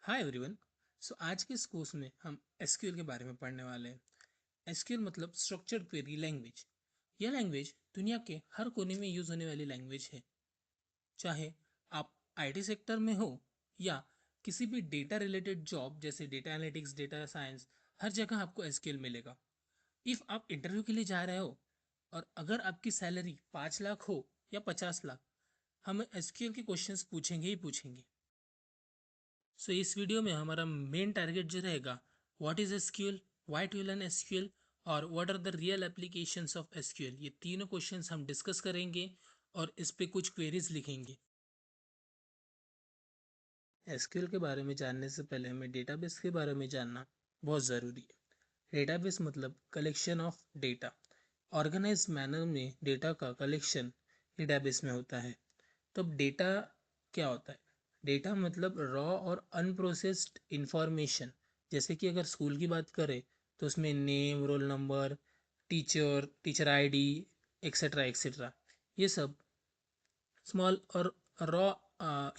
Hi everyone. आज के इस कोर्स में हम एसक्यूएल के बारे में पढ़ने वाले हैं। एसक्यूएल मतलब स्ट्रक्चर्ड क्वेरी लैंग्वेज। यह लैंग्वेज दुनिया के हर कोने में यूज होने वाली लैंग्वेज है। चाहे आप आईटी सेक्टर में हो या किसी भी डेटा रिलेटेड जॉब जैसे डेटा एनालिटिक्स, डेटा साइंस, हर जगह आपको एसक्यूएल मिलेगा। इफ आप इंटरव्यू के लिए जा रहे हो और अगर आपकी सैलरी 5 लाख हो या 50 लाख, हम एसक्यूएल के क्वेश्चंस पूछेंगे ही पूछेंगे। इस वीडियो में हमारा मेन टारगेट जो रहेगा, what is SQL, why to learn SQL और what are the real applications of SQL. ये तीनों क्वेश्चंस हम डिस्कस करेंगे और इस पे कुछ क्वेरीज लिखेंगे। एसक्यूएल के बारे में जानने से पहले हमें डेटाबेस के बारे में जानना बहुत ज़रूरी है। डेटाबेस मतलब collection of data. Organize manner में डेटा का कलेक्शन डेटाबेस में होता है। तो अब डेटा क्या होता है? डेटा मतलब रॉ और अनप्रोसेस्ड इंफॉर्मेशन। जैसे कि अगर स्कूल की बात करें तो उसमें name, roll number, teacher, teacher ID, etcetera etcetera, ये सब स्मॉल और रॉ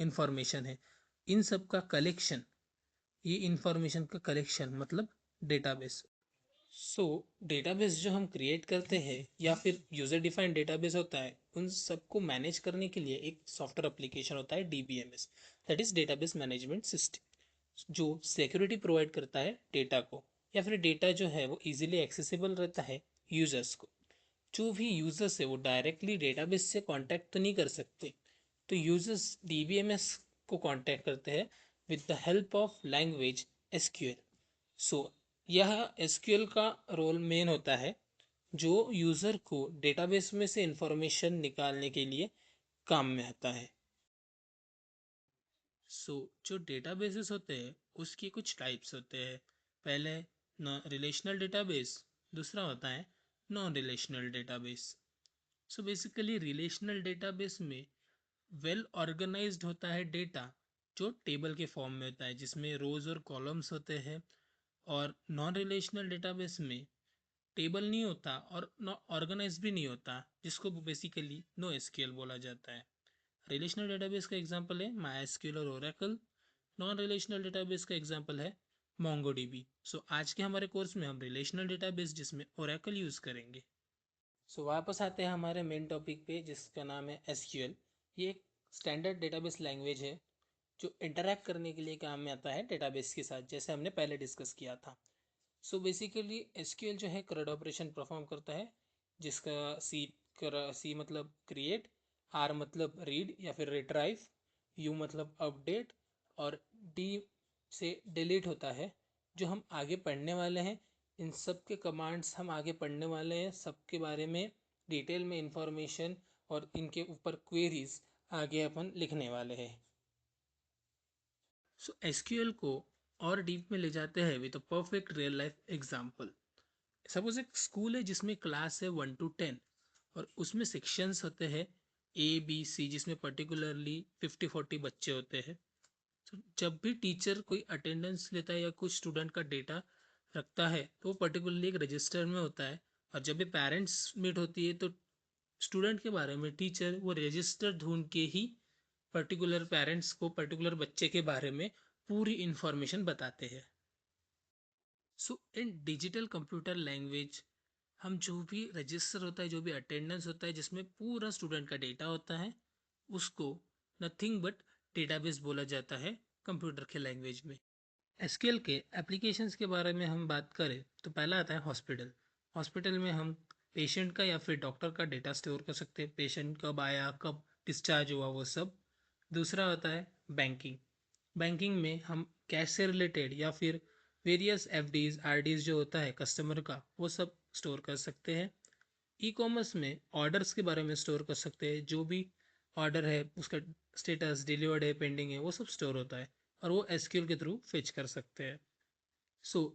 इंफॉर्मेशन है। इन सब का कलेक्शन, ये इंफॉर्मेशन का कलेक्शन मतलब डेटाबेस। डेटाबेस जो हम क्रिएट करते हैं या फिर यूजर डिफाइंड डेटाबेस होता है, उन सबको मैनेज करने के लिए एक सॉफ्टवेयर एप्लीकेशन होता है DBMS, that is database management system, जो सिक्योरिटी प्रोवाइड करता है डेटा को, या फिर डेटा जो है वो इजीली एक्सेसिबल रहता है यूजर्स को। जो भी यूजर्स है वो डायरेक्टली डेटाबेस से कांटेक्ट तो नहीं कर सकते, तो यूजर्स डीबीएमएस को कांटेक्ट करते हैं with the help of language SQL. So यह एसक्यूएल का रोल मेन होता है, जो यूज़र को डेटाबेस में से इंफॉर्मेशन निकालने के लिए काम में आता है। जो डेटाबेसेस होते हैं उसके कुछ टाइप्स होते हैं। पहले रिलेशनल डेटाबेस, दूसरा होता है non relational database. Basically relational database में वेल ऑर्गेनाइज्ड होता है डेटा, जो टेबल के फॉर्म में होता है जिसमें रोज और कॉलम्स होते हैं। और नॉन रिलेशनल डेटाबेस में टेबल नहीं होता और ऑर्गेनाइज भी नहीं होता, जिसको बेसिकली नो एसक्यूएल बोला जाता है। रिलेशनल डेटाबेस का एग्जांपल है माई एसक्यूएल और ओरेकल। नॉन रिलेशनल डेटाबेस का एग्जांपल है मोंगोडीबी। आज के हमारे कोर्स में हम रिलेशनल डेटाबेस जिसमें ओरेकल यूज़ करेंगे। वापस आते हैं हमारे मेन टॉपिक पे जिसका नाम है एसक्यूएल। ये एक स्टैंडर्ड डेटाबेस लैंग्वेज है जो इंटरैक्ट करने के लिए काम में आता है डेटाबेस के साथ, जैसे हमने पहले डिस्कस किया था। बेसिकली एसक्यूएल जो है CRUD ऑपरेशन परफॉर्म करता है, जिसका सी मतलब क्रिएट, आर मतलब रीड या फिर रिट्राइव, यू मतलब अपडेट, और डी से डिलीट होता है। जो हम आगे पढ़ने वाले हैं, इन सब के कमांड्स हम आगे पढ़ने वाले हैं, सबके बारे में डिटेल में इंफॉर्मेशन और इनके ऊपर क्वेरीज आगे अपन लिखने वाले हैं। एसक्यूएल को और डीप में ले जाते हैं with a perfect real life example. Suppose एक स्कूल है जिसमें क्लास है 1 to 10 और उसमें सेक्शंस होते हैं A B C, जिसमें पर्टिकुलरली 50-40 बच्चे होते हैं। जब भी टीचर कोई अटेंडेंस लेता है या कुछ स्टूडेंट का डेटा रखता है तो वो पर्टिकुलरली एक रजिस्टर में होता है। और जब भी पेरेंट्स मीट होती है तो स्टूडेंट के बारे में टीचर वो रजिस्टर ढूंढ के ही पर्टिकुलर पेरेंट्स को पर्टिकुलर बच्चे के बारे में पूरी इंफॉर्मेशन बताते हैं। इन डिजिटल कंप्यूटर लैंग्वेज हम जो भी रजिस्टर होता है, जो भी अटेंडेंस होता है जिसमें पूरा स्टूडेंट का डेटा होता है, उसको नथिंग बट डेटाबेस बोला जाता है कंप्यूटर के लैंग्वेज में। एसक्यूएल के एप्लीकेशंस के बारे में हम बात करें तो पहला आता है हॉस्पिटल। हॉस्पिटल में हम पेशेंट का या फिर डॉक्टर का डेटा स्टोर कर सकते हैं, पेशेंट कब आया, कब डिस्चार्ज हुआ, वो सब। दूसरा होता है बैंकिंग। बैंकिंग में हम कैश से रिलेटेड या फिर वेरियस एफडीज आरडीज जो होता है कस्टमर का, वो सब स्टोर कर सकते हैं। ई कॉमर्स में ऑर्डर्स के बारे में स्टोर कर सकते हैं, जो भी ऑर्डर है उसका स्टेटस डिलीवर्ड है, पेंडिंग है, वो सब स्टोर होता है और वो एसक्यूएल के थ्रू फिच कर सकते हैं।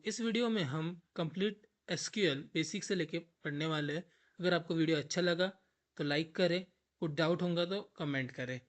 इस वीडियो में हम कंप्लीट एसक्यूएल बेसिक से लेके पढ़ने वाले हैं। अगर आपको वीडियो अच्छा लगा तो लाइक करें, कुछ डाउट होगा तो कमेंट करें।